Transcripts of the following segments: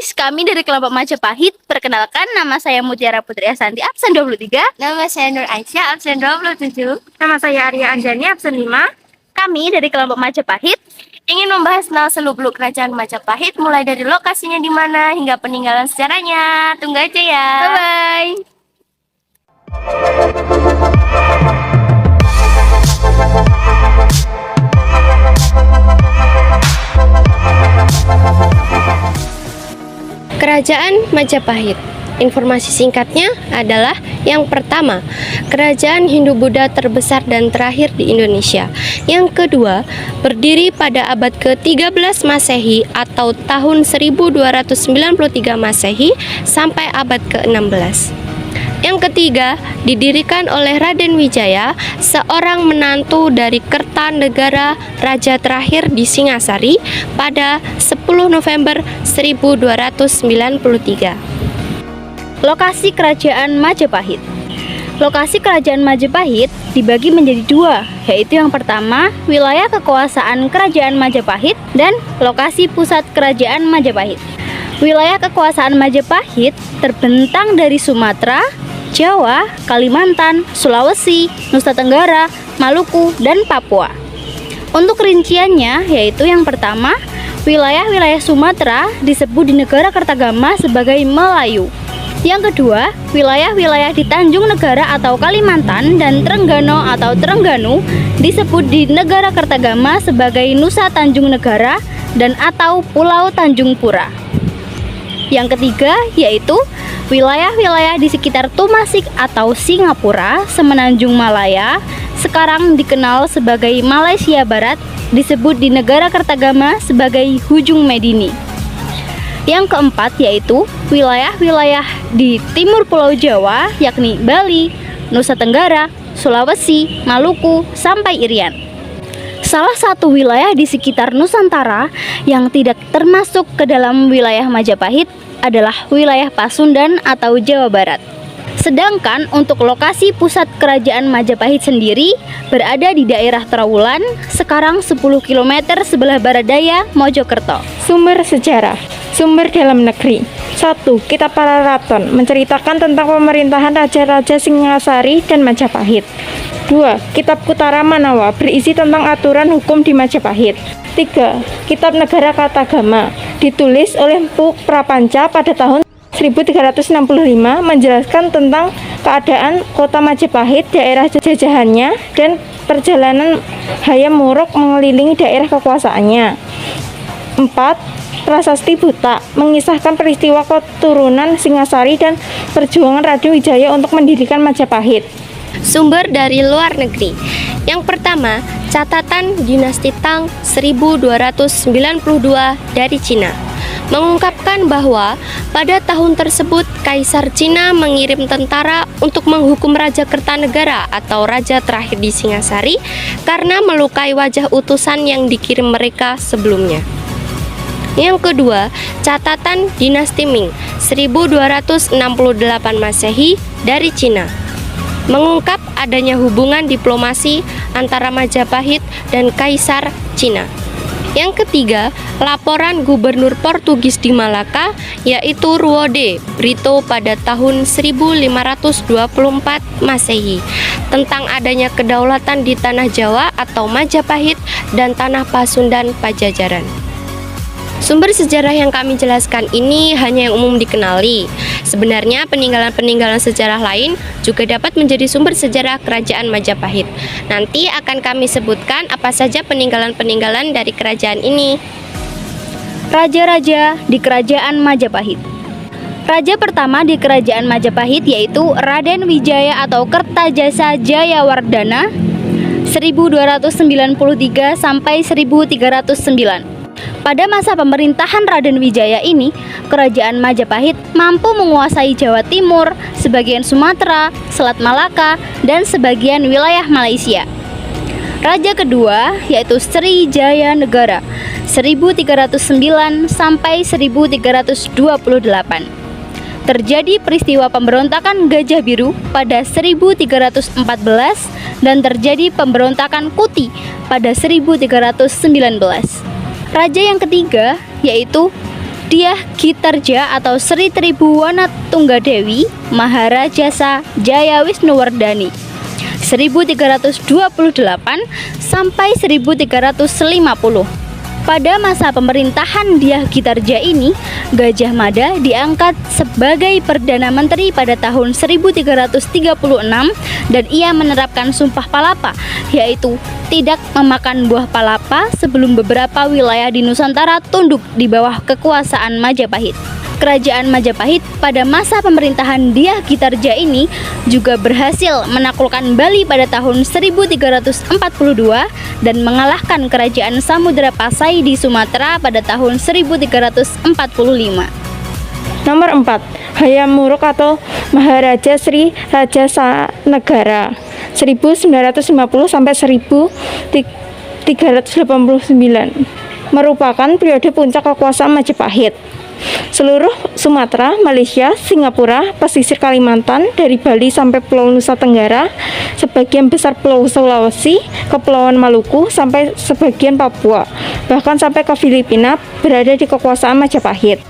guys, kami dari kelompok Majapahit. Perkenalkan, nama saya Mutiara Putri Asanti, absen 23. Nama saya Nur Aisyah, absen 27. Nama saya Arya Anjani, absen 5. Kami dari kelompok Majapahit Ingin membahas tentang seluk-beluk kerajaan Majapahit, mulai dari lokasinya di mana hingga peninggalan sejarahnya. Tunggu aja ya. Bye-bye. Kerajaan Majapahit. Informasi singkatnya adalah yang pertama, kerajaan Hindu-Buddha terbesar dan terakhir di Indonesia. Yang kedua, berdiri pada abad ke-13 Masehi atau tahun 1293 Masehi sampai abad ke-16. Yang ketiga, didirikan oleh Raden Wijaya, seorang menantu dari Kertanegara, raja terakhir di Singasari pada 10 November 1293. Lokasi Kerajaan Majapahit. Lokasi Kerajaan Majapahit dibagi menjadi dua, yaitu yang pertama, wilayah kekuasaan Kerajaan Majapahit dan lokasi pusat Kerajaan Majapahit. Wilayah kekuasaan Majapahit terbentang dari Sumatera, Jawa, Kalimantan, Sulawesi, Nusa Tenggara, Maluku, dan Papua. Untuk rinciannya, yaitu yang pertama, wilayah-wilayah Sumatera disebut di negara Kertagama sebagai Melayu. Yang kedua, wilayah-wilayah di Tanjung Negara atau Kalimantan dan Trengganu atau Trengganu disebut di negara Kertagama sebagai Nusa Tanjung Negara dan atau Pulau Tanjung Pura. Yang ketiga, yaitu wilayah-wilayah di sekitar Tumasik atau Singapura, Semenanjung Malaya, sekarang dikenal sebagai Malaysia Barat, disebut di negara Kertagama sebagai Hujung Medini. Yang keempat, yaitu wilayah-wilayah di timur Pulau Jawa, yakni Bali, Nusa Tenggara, Sulawesi, Maluku, sampai Irian. Salah satu wilayah di sekitar Nusantara yang tidak termasuk ke dalam wilayah Majapahit adalah wilayah Pasundan atau Jawa Barat. Sedangkan untuk lokasi pusat kerajaan Majapahit sendiri berada di daerah Trowulan, sekarang 10 km sebelah barat daya Mojokerto. Sumber sejarah. Sumber dalam negeri. 1. Kitab Pararaton menceritakan tentang pemerintahan Raja-Raja Singasari dan Majapahit. 2. Kitab Kutara Manawa berisi tentang aturan hukum di Majapahit. 3. Kitab Negara Kertagama ditulis oleh Empu Prapanca pada tahun 1365 menjelaskan tentang keadaan kota Majapahit, daerah jajahannya, dan perjalanan Hayam Wuruk mengelilingi daerah kekuasaannya. 4. Prasasti Buta mengisahkan peristiwa keturunan Singasari dan perjuangan Raden Wijaya untuk mendirikan Majapahit. Sumber dari luar negeri. Yang pertama, catatan Dinasti Tang 1292 dari Cina mengungkapkan bahwa pada tahun tersebut Kaisar Cina mengirim tentara untuk menghukum Raja Kertanegara atau raja terakhir di Singasari karena melukai wajah utusan yang dikirim mereka sebelumnya. Yang kedua, catatan Dinasti Ming 1268 Masehi dari Cina mengungkap adanya hubungan diplomasi antara Majapahit dan Kaisar Cina. Yang ketiga, laporan Gubernur Portugis di Malaka yaitu Ruode Brito pada tahun 1524 Masehi tentang adanya kedaulatan di tanah Jawa atau Majapahit dan tanah Pasundan Pajajaran. Sumber sejarah yang kami jelaskan ini hanya yang umum dikenali. Sebenarnya peninggalan-peninggalan sejarah lain juga dapat menjadi sumber sejarah kerajaan Majapahit. Nanti akan kami sebutkan apa saja peninggalan-peninggalan dari kerajaan ini. Raja-raja di Kerajaan Majapahit. Raja pertama di Kerajaan Majapahit yaitu Raden Wijaya atau Kertajasa Jayawardana 1293 sampai 1309. Pada masa pemerintahan Raden Wijaya ini, Kerajaan Majapahit mampu menguasai Jawa Timur, sebagian Sumatera, Selat Malaka, dan sebagian wilayah Malaysia. Raja kedua yaitu Srijaya Negara 1309 sampai 1328. Terjadi peristiwa pemberontakan Gajah Biru pada 1314 dan terjadi pemberontakan Kuti pada 1319. Raja yang ketiga yaitu Dyah Gitarja atau Sri Tribhuwana Tunggadewi Maharajasa Jaya Wisnuwardhani 1328 sampai 1350. Pada masa pemerintahan Dyah Gitarja ini, Gajah Mada diangkat sebagai Perdana Menteri pada tahun 1336 dan ia menerapkan Sumpah Palapa, yaitu tidak memakan buah palapa sebelum beberapa wilayah di Nusantara tunduk di bawah kekuasaan Majapahit. Kerajaan Majapahit pada masa pemerintahan Dyah Gitarja ini juga berhasil menaklukkan Bali pada tahun 1342 dan mengalahkan kerajaan Samudra Pasai di Sumatera pada tahun 1345. Nomor 4. Hayam Wuruk atau Maharaja Sri Rajasanagara 1950 sampai 1389 merupakan periode puncak kekuasaan Majapahit. Seluruh Sumatera, Malaysia, Singapura, pesisir Kalimantan, dari Bali sampai Pulau Nusa Tenggara, sebagian besar Pulau Sulawesi, Kepulauan Maluku, sampai sebagian Papua, bahkan sampai ke Filipina berada di kekuasaan Majapahit.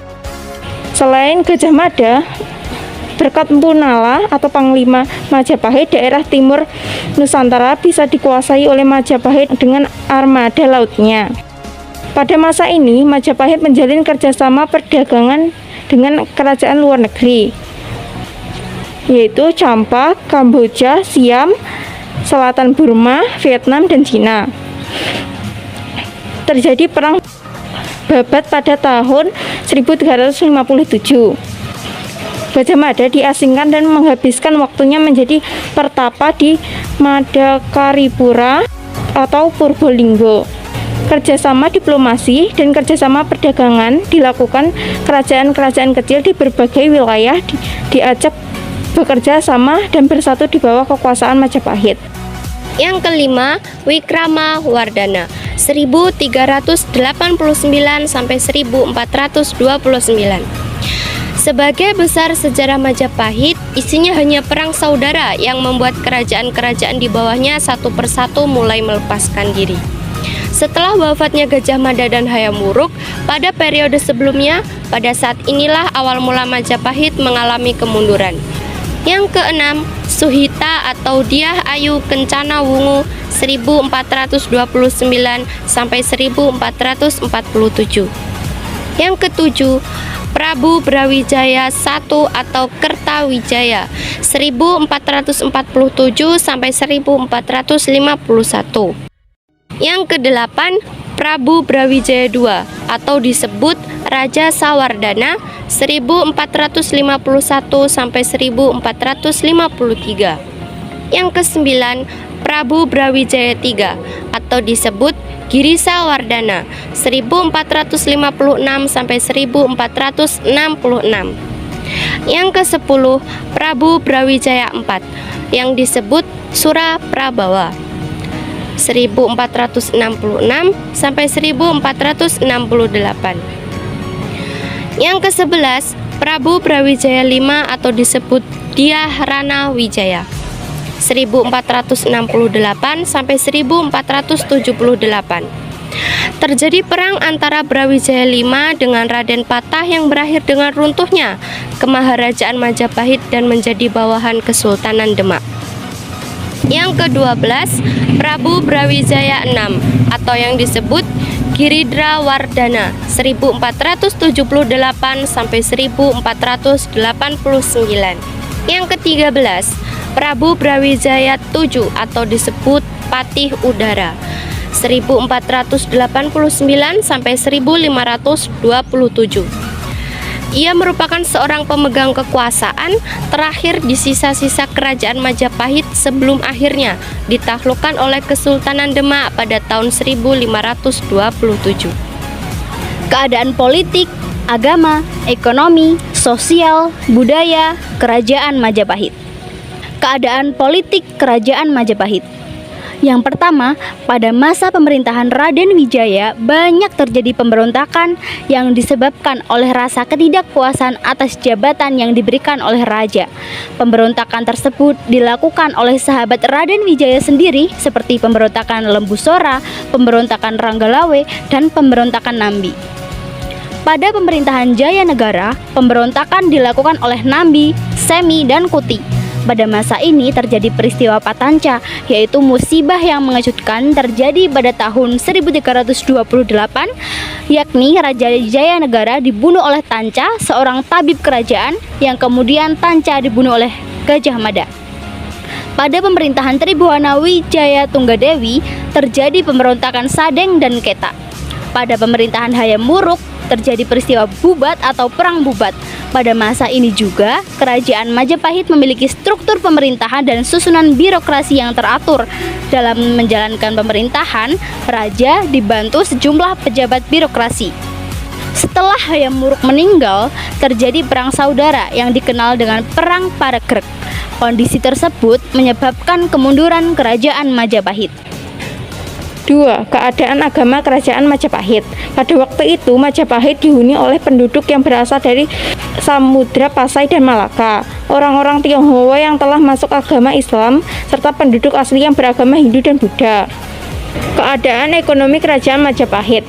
Selain Gajah Mada, berkat Mpu Nala atau Panglima Majapahit, daerah timur Nusantara bisa dikuasai oleh Majapahit dengan armada lautnya. Pada masa ini, Majapahit menjalin kerjasama perdagangan dengan kerajaan luar negeri, yaitu Champa, Kamboja, Siam, Selatan Burma, Vietnam, dan Cina. Terjadi perang Babat pada tahun 1357. Gajah Mada diasingkan dan menghabiskan waktunya menjadi pertapa di Madakaripura atau Purbolinggo. Kerjasama diplomasi dan kerjasama perdagangan dilakukan kerajaan-kerajaan kecil di berbagai wilayah diajak bekerja sama dan bersatu di bawah kekuasaan Majapahit. Yang kelima, Wikramawardhana 1389 sampai 1429. Sebagai besar sejarah Majapahit, isinya hanya perang saudara yang membuat kerajaan-kerajaan di bawahnya satu persatu mulai melepaskan diri. Setelah wafatnya Gajah Mada dan Hayam Wuruk pada periode sebelumnya, pada saat inilah awal mula Majapahit mengalami kemunduran. Yang keenam, Suhita atau Dyah Ayu Kencana Wungu 1429 sampai 1447. Yang ketujuh, Prabu Brawijaya I atau Kertawijaya 1447 sampai 1451. Yang kedelapan, Prabu Brawijaya II atau disebut Raja Sawardhana 1451 sampai 1453. Yang kesembilan, Prabu Brawijaya III atau disebut Girisawardhana 1456 sampai 1466. Yang ke-10, Prabu Brawijaya IV yang disebut Suraprabawa 1466 sampai 1468. Yang ke-11, Prabu Brawijaya V atau disebut Dyah Rana Wijaya 1468 sampai 1478. Terjadi perang antara Brawijaya V dengan Raden Patah yang berakhir dengan runtuhnya kemaharajaan Majapahit dan menjadi bawahan Kesultanan Demak. Yang ke-12, Prabu Brawijaya VI atau yang disebut Giridrawardhana 1478 sampai 1489. Yang ke-13, Prabu Brawijaya VII atau disebut Patih Udara 1489 sampai 1527. Ia merupakan seorang pemegang kekuasaan terakhir di sisa-sisa kerajaan Majapahit sebelum akhirnya ditaklukkan oleh Kesultanan Demak pada tahun 1527. Keadaan politik, agama, ekonomi, sosial, budaya, Kerajaan Majapahit. Keadaan politik Kerajaan Majapahit. Yang pertama, pada masa pemerintahan Raden Wijaya banyak terjadi pemberontakan yang disebabkan oleh rasa ketidakpuasan atas jabatan yang diberikan oleh raja. Pemberontakan tersebut dilakukan oleh sahabat Raden Wijaya sendiri seperti pemberontakan Lembu Sora, pemberontakan Ranggalawe, dan pemberontakan Nambi. Pada pemerintahan Jaya Negara, pemberontakan dilakukan oleh Nambi, Semi, dan Kuti. Pada masa ini terjadi peristiwa Patanca, yaitu musibah yang mengejutkan terjadi pada tahun 1328, yakni Raja Jaya Negara dibunuh oleh Tanca, seorang tabib kerajaan, yang kemudian Tanca dibunuh oleh Gajah Mada. Pada pemerintahan Tribhuwana Wijaya Tunggadewi terjadi pemberontakan Sadeng dan Keta. Pada pemerintahan Hayam Wuruk terjadi peristiwa Bubat atau Perang Bubat. Pada masa ini juga, Kerajaan Majapahit memiliki struktur pemerintahan dan susunan birokrasi yang teratur. Dalam menjalankan pemerintahan, raja dibantu sejumlah pejabat birokrasi. Setelah Hayam Wuruk meninggal, terjadi perang saudara yang dikenal dengan Perang Parekrek. Kondisi tersebut menyebabkan kemunduran Kerajaan Majapahit. 2. Keadaan agama Kerajaan Majapahit. Pada waktu itu, Majapahit dihuni oleh penduduk yang berasal dari Samudra Pasai dan Malaka, orang-orang Tionghoa yang telah masuk agama Islam, serta penduduk asli yang beragama Hindu dan Buddha. Keadaan ekonomi Kerajaan Majapahit.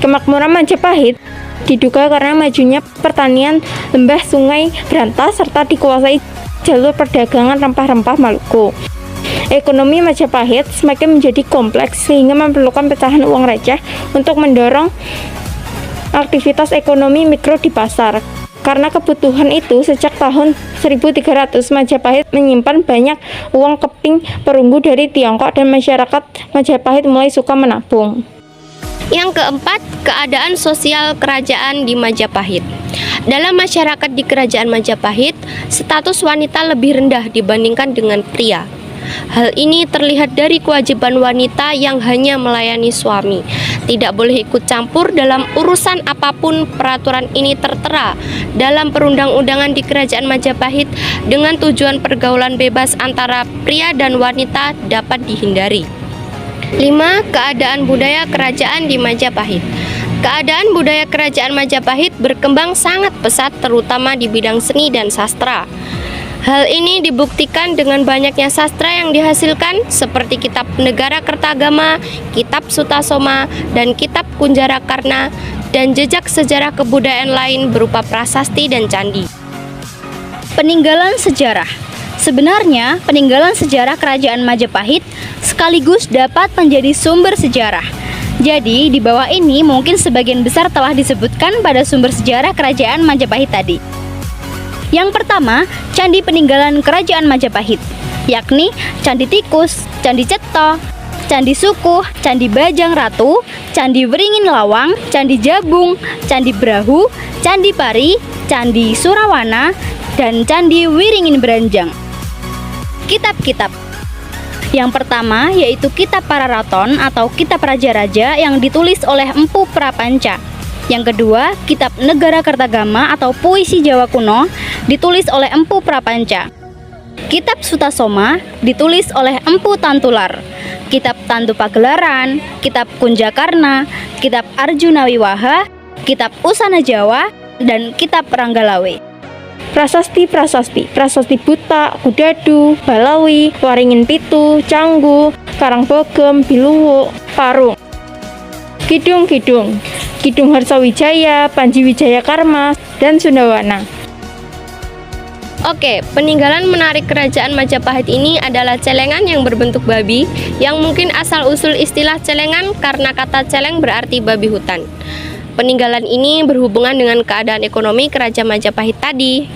Kemakmuran Majapahit diduga karena majunya pertanian lembah sungai berantas serta dikuasai jalur perdagangan rempah-rempah Maluku. Ekonomi Majapahit semakin menjadi kompleks sehingga memerlukan pecahan uang receh untuk mendorong aktivitas ekonomi mikro di pasar. Karena kebutuhan itu, sejak tahun 1300 Majapahit menyimpan banyak uang keping perunggu dari Tiongkok dan masyarakat Majapahit mulai suka menabung. Yang keempat, keadaan sosial kerajaan di Majapahit. Dalam masyarakat di Kerajaan Majapahit, status wanita lebih rendah dibandingkan dengan pria. Hal ini terlihat dari kewajiban wanita yang hanya melayani suami. Tidak boleh ikut campur dalam urusan apapun. Peraturan ini tertera dalam perundang-undangan di Kerajaan Majapahit dengan tujuan pergaulan bebas antara pria dan wanita dapat dihindari. 5. Keadaan budaya kerajaan di Majapahit. Keadaan budaya Kerajaan Majapahit berkembang sangat pesat terutama di bidang seni dan sastra. Hal ini dibuktikan dengan banyaknya sastra yang dihasilkan seperti Kitab Negara Kertagama, Kitab Sutasoma, dan Kitab Kunjarakarna, dan jejak sejarah kebudayaan lain berupa prasasti dan candi. Peninggalan sejarah. Sebenarnya, peninggalan sejarah Kerajaan Majapahit sekaligus dapat menjadi sumber sejarah. Jadi, di bawah ini mungkin sebagian besar telah disebutkan pada sumber sejarah Kerajaan Majapahit tadi. Yang pertama, candi peninggalan Kerajaan Majapahit, yakni Candi Tikus, Candi Cetha, Candi Sukuh, Candi Bajang Ratu, Candi Wringin Lawang, Candi Jabung, Candi Brahu, Candi Pari, Candi Surawana, dan Candi Wiringin Beranjang. Kitab-kitab. Yang pertama yaitu Kitab Pararaton atau Kitab Raja-Raja yang ditulis oleh Empu Prapanca. Yang kedua, Kitab Negara Kertagama atau Puisi Jawa Kuno ditulis oleh Empu Prapanca. Kitab Sutasoma ditulis oleh Empu Tantular. Kitab Tantu Pagelaran, Kitab Kunjakarna, Kitab Arjuna Wiwaha, Kitab Usana Jawa, dan Kitab Ranggalawe. Prasasti-prasasti, Prasasti Buta, Kudadu, Balawi, Waringin Pitu, Canggu, Karangbogem, Biluwuk, Parung. Kidung-kidung, Kidung Harsawijaya, Panji Wijayakarma, dan Sundawana. Oke, peninggalan menarik Kerajaan Majapahit ini adalah celengan yang berbentuk babi, yang mungkin asal-usul istilah celengan karena kata celeng berarti babi hutan. Peninggalan ini berhubungan dengan keadaan ekonomi Kerajaan Majapahit tadi.